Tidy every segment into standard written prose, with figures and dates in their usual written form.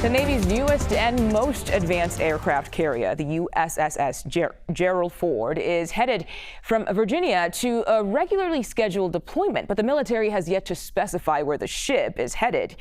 The Navy's newest and most advanced aircraft carrier, the USS Gerald Ford, is headed from Virginia to a regularly scheduled deployment, but the military has yet to specify where the ship is headed.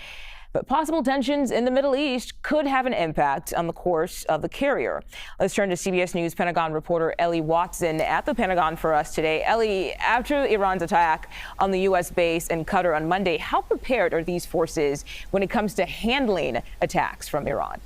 But possible tensions in the Middle East could have an impact on the course of the carrier. Let's turn to CBS News Pentagon reporter Eleanor Watson at the Pentagon for us today. Ellie, after Iran's attack on the U.S. base in Qatar on Monday, how prepared are these forces when it comes to handling attacks from Iran?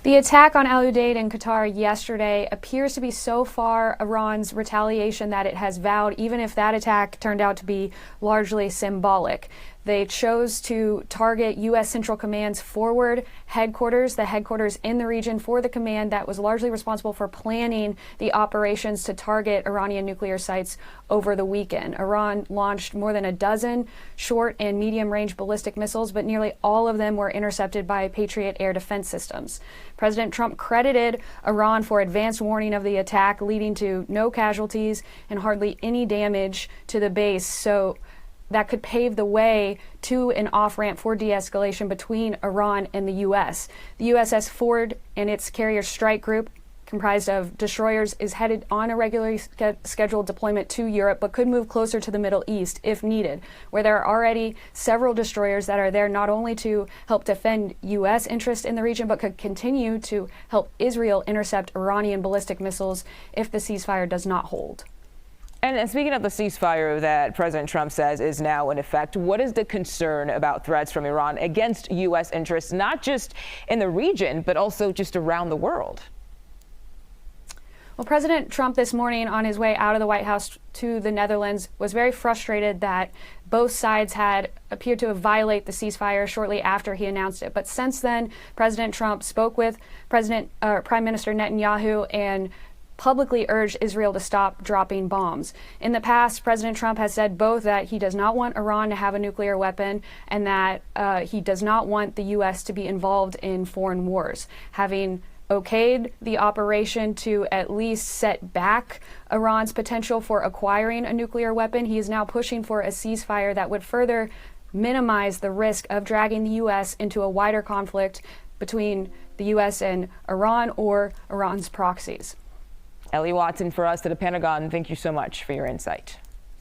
The attack on Al Udeid in Qatar yesterday appears to be so far Iran's retaliation that it has vowed, even if that attack turned out to be largely symbolic. They chose to target U.S. Central Command's forward headquarters, the headquarters in the region for the command that was largely responsible for planning the operations to target Iranian nuclear sites over the weekend. Iran launched more than a dozen short and medium-range ballistic missiles, but nearly all of them were intercepted by Patriot air defense systems. President Trump credited Iran for advance warning of the attack, leading to no casualties and hardly any damage to the base. So that could pave the way to an off-ramp for de-escalation between Iran and the U.S. The USS Ford and its carrier strike group, comprised of destroyers, is headed on a regularly scheduled deployment to Europe, but could move closer to the Middle East if needed, where there are already several destroyers that are there not only to help defend U.S. interests in the region, but could continue to help Israel intercept Iranian ballistic missiles if the ceasefire does not hold. And speaking of the ceasefire that President Trump says is now in effect, what is the concern about threats from Iran against U.S. interests, not just in the region, but also just around the world? Well, President Trump this morning on his way out of the White House to the Netherlands was very frustrated that both sides had appeared to have violated the ceasefire shortly after he announced it. But since then, President Trump spoke with Prime Minister Netanyahu and publicly urged Israel to stop dropping bombs. In the past, President Trump has said both that he does not want Iran to have a nuclear weapon and that he does not want the U.S. to be involved in foreign wars. Having okayed the operation to at least set back Iran's potential for acquiring a nuclear weapon, he is now pushing for a ceasefire that would further minimize the risk of dragging the U.S. into a wider conflict between the U.S. and Iran or Iran's proxies. Eleanor Watson for us at the Pentagon. Thank you so much for your insight.